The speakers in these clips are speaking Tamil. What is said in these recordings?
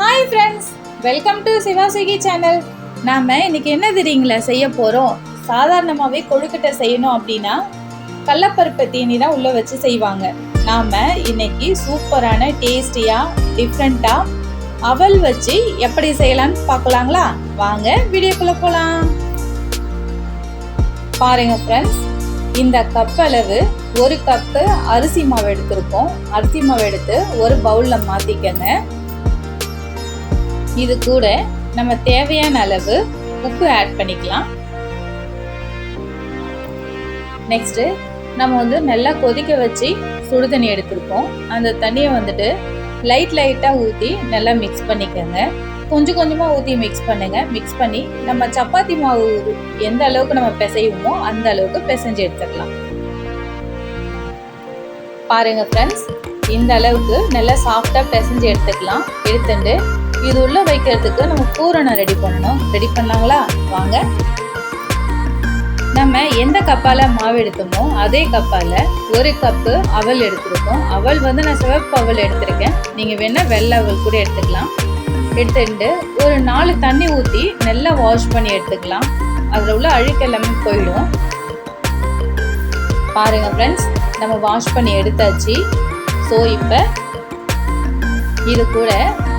Hi friends, welcome to Sivasuki channel. நாம் இன்றைக்கி என்ன தெரியுங்களா செய்ய போகிறோம்? சாதாரணமாகவே கொழுக்கட்டை செய்யணும் அப்படின்னா கடலப்பருப்பு தீனி தான் உள்ளே வச்சு செய்வாங்க. நாம் இன்னைக்கு சூப்பரான டேஸ்டியாக டிஃப்ரெண்ட்டாக அவல் வச்சு எப்படி செய்யலான்னு பார்க்கலாங்களா? வாங்க வீடியோக்குள்ளே போகலாம். பாருங்க ஃப்ரெண்ட்ஸ், இந்த கப் அளவு ஒரு கப்பு அரிசி மாவு எடுத்திருக்கோம். அரிசி மாவு எடுத்து ஒரு பவுலில் மாற்றிக்கங்க. இது கூட நம்ம தேவையான அளவு உப்பு ஆட் பண்ணிக்கலாம். நெக்ஸ்ட்டு நம்ம நல்லா கொதிக்க வச்சு சுடு தண்ணி எடுத்திருக்கோம். அந்த தண்ணியை லைட்டாக ஊற்றி நல்லா மிக்ஸ் பண்ணிக்கோங்க. கொஞ்சம் கொஞ்சமாக ஊற்றி மிக்ஸ் பண்ணுங்க. மிக்ஸ் பண்ணி நம்ம சப்பாத்தி மாவு எந்த அளவுக்கு நம்ம பிசைவோமோ அந்த அளவுக்கு பிசைஞ்சு எடுத்துக்கலாம். பாருங்க ஃப்ரெண்ட்ஸ், இந்த அளவுக்கு நல்லா சாஃப்டாக பிசைஞ்சு எடுத்துக்கலாம். எடுத்துட்டு இது உள்ள வைக்கிறதுக்கு நம்ம பூரணம் ரெடி பண்ணணும். ரெடி பண்ணலாங்களா? வாங்க. நம்ம எந்த கப்பால் மாவு எடுத்தோமோ அதே கப்பால் ஒரு கப்பு அவல் எடுத்துருக்கோம். அவல் நான் சிவப்பு அவல் எடுத்திருக்கேன். நீங்கள் வேணால் வெள்ளை அவல் கூட எடுத்துக்கலாம். எடுத்துட்டு ஒரு 4 தண்ணி ஊற்றி நல்லா வாஷ் பண்ணி எடுத்துக்கலாம். அதில் உள்ள அழுக்கு எல்லாமே போயிடும். பாருங்க ஃப்ரெண்ட்ஸ், நம்ம வாஷ் பண்ணி எடுத்தாச்சு. ஸோ இப்போ இது கூட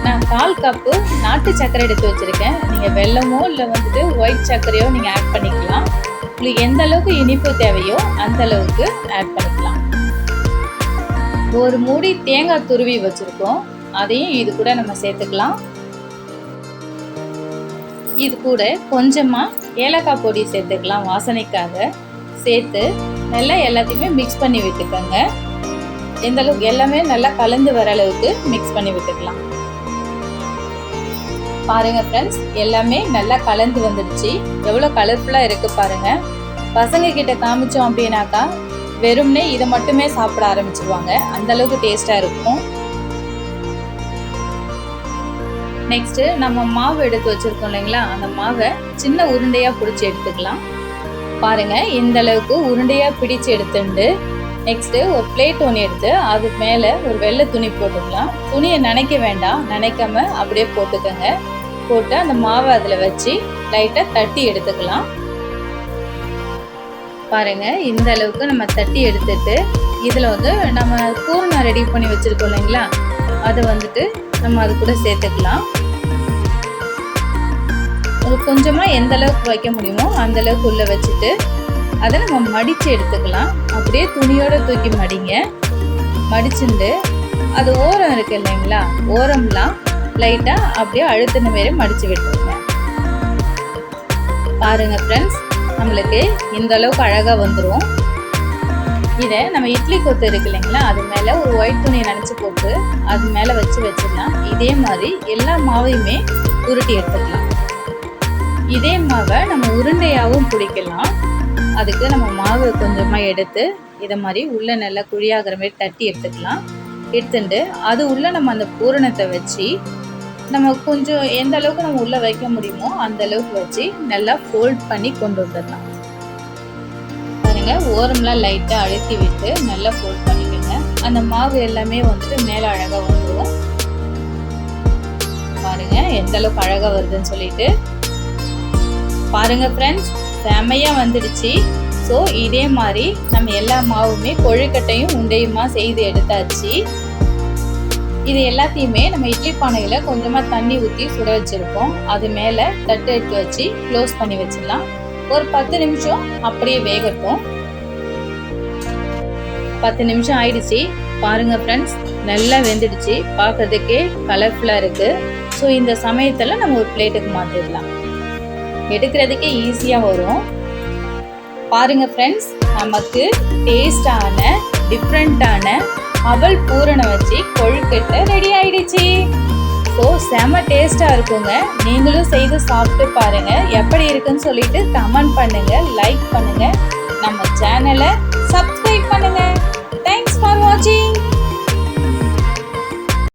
நான் 1/4 கப்பு நாட்டு சர்க்கரை எடுத்து வச்சுருக்கேன். நீங்கள் வெல்லமோ இல்லை ஒயிட் சர்க்கரையோ நீங்கள் ஆட் பண்ணிக்கலாம். உங்களுக்கு எந்த அளவுக்கு இனிப்பு தேவையோ அந்த அளவுக்கு ஆட் பண்ணிக்கலாம். ஒரு மூடி தேங்காய் துருவி வச்சுருக்கோம். அதையும் இது கூட நம்ம சேர்த்துக்கலாம். இது கூட கொஞ்சமாக ஏலக்காய் பொடி சேர்த்துக்கலாம் வாசனைக்காக. சேர்த்து நல்லா எல்லாத்தையுமே மிக்ஸ் பண்ணி விட்டுக்கோங்க. எந்த அளவுக்கு எல்லாமே நல்லா கலந்து வர அளவுக்கு மிக்ஸ் பண்ணி விட்டுக்கலாம். பாருங்க ஃப்ரெண்ட்ஸ், எல்லாமே நல்லா கலந்து வந்துடுச்சு. எவ்வளோ கலர்ஃபுல்லாக இருக்குது பாருங்க. பசங்க கிட்ட காமிச்சோம் அப்படின்னாக்கா வெறும்னே இதை மட்டுமே சாப்பிட ஆரம்பிச்சிருவாங்க. அந்த அளவுக்கு டேஸ்டாக இருக்கும். நெக்ஸ்ட்டு நம்ம மாவு எடுத்து வச்சுருக்கோம் இல்லைங்களா, அந்த மாவை சின்ன உருண்டையாக பிடிச்சி எடுத்துக்கலாம். பாருங்கள், இந்த அளவுக்கு உருண்டையாக பிடிச்சி எடுத்துட்டு நெக்ஸ்ட்டு ஒரு பிளேட் ஒன்று எடுத்து அது மேலே ஒரு வெள்ளை துணி போட்டுக்கலாம். துணியை நனைக்க வேண்டாம், நனைக்காம அப்படியே போட்டுக்கோங்க. போட்டு அந்த மாவை அதில் வச்சு லைட்டாக தட்டி எடுத்துக்கலாம். பாருங்கள், இந்த அளவுக்கு நம்ம தட்டி எடுத்துட்டு இதில் நம்ம பூரணம் ரெடி பண்ணி வச்சுருக்கோம் இல்லைங்களா, அதை நம்ம அது கூட சேர்த்துக்கலாம். கொஞ்சமாக எந்த அளவுக்கு வைக்க முடியுமோ அந்த அளவுக்கு உள்ளே வச்சுட்டு அதை நம்ம மடித்து எடுத்துக்கலாம். அப்படியே துணியோடு தூக்கி மடிங்க. மடிச்சுட்டு அது ஓரம் இருக்குது இல்லைங்களா, ஓரம்லாம் லைட்டாக அப்படியே அழுத்தின மாரி மடித்து விட்டுருங்க. பாருங்கள் ஃப்ரெண்ட்ஸ், நம்மளுக்கு இந்த அளவுக்கு அழகாக வந்துடும். இதை நம்ம இட்லி கொத்து இருக்கு இல்லைங்களா, அது மேலே ஒரு ஒயிட் துணியை நினச்சி போட்டு அது மேலே வச்சிடலாம். இதே மாதிரி எல்லா மாவையுமே உருட்டி எடுத்துக்கலாம். இதே மாவை நம்ம உருண்டையாகவும் பிடிக்கலாம். அதுக்கு நம்ம மாவு கொஞ்சமாக எடுத்து இதை மாதிரி உள்ளே நல்லா குழியாகிற மாதிரி தட்டி எடுத்துக்கலாம். எடுத்துட்டு அது உள்ளே நம்ம அந்த பூரணத்தை வச்சு நம்ம கொஞ்சம் எந்த அளவுக்கு நம்ம உள்ளே வைக்க முடியுமோ அந்த அளவுக்கு வச்சு நல்லா ஃபோல்ட் பண்ணி கொண்டு வந்துடலாம். பாருங்கள், ஓரம்லாம் லைட்டாக அழுத்தி விட்டு நல்லா ஃபோல்ட் பண்ணிக்கோங்க. அந்த மாவு எல்லாமே மேலே அழகாக வந்துடும். பாருங்கள் எந்த அளவுக்கு அழகாக வருதுன்னு சொல்லிட்டு. பாருங்கள் ஃப்ரெண்ட்ஸ், செமையாக வந்துடுச்சு. ஸோ இதே மாதிரி நம்ம எல்லா மாவுமே கொழுக்கட்டையும் உண்டையுமா செய்து எடுத்தாச்சு. இது எல்லாத்தையுமே நம்ம இட்லி பானையில் கொஞ்சமாக தண்ணி ஊற்றி சுட வச்சுருக்கோம். அது மேலே தட்டு எடுத்து வச்சு க்ளோஸ் பண்ணி வச்சிடலாம். ஒரு 10 நிமிஷம் அப்படியே வேகட்டும். 10 நிமிஷம் ஆயிடுச்சு. பாருங்கள் ஃப்ரெண்ட்ஸ், நல்லா வெந்துடுச்சு. பார்க்கறதுக்கே கலர்ஃபுல்லாக இருக்குது. ஸோ இந்த சமயத்தில் நம்ம ஒரு பிளேட்டுக்கு மாற்றிடலாம். எடுக்கிறதுக்கே ஈஸியாக வரும். பாருங்க ஃப்ரெண்ட்ஸ், நமக்கு டேஸ்டான டிஃப்ரெண்ட்டான அவல் பூரணம் வச்சு கொழுக்கட்டை ரெடி ஆயிடுச்சு. ஸோ செம டேஸ்டாக இருக்குங்க. நீங்களும் செய்து சாப்பிட்டு பாருங்கள். எப்படி இருக்குன்னு சொல்லிட்டு கமெண்ட் பண்ணுங்கள், லைக் பண்ணுங்கள், நம்ம சேனலை சப்ஸ்கிரைப் பண்ணுங்கள். தேங்க்ஸ் ஃபார் வாட்சிங்.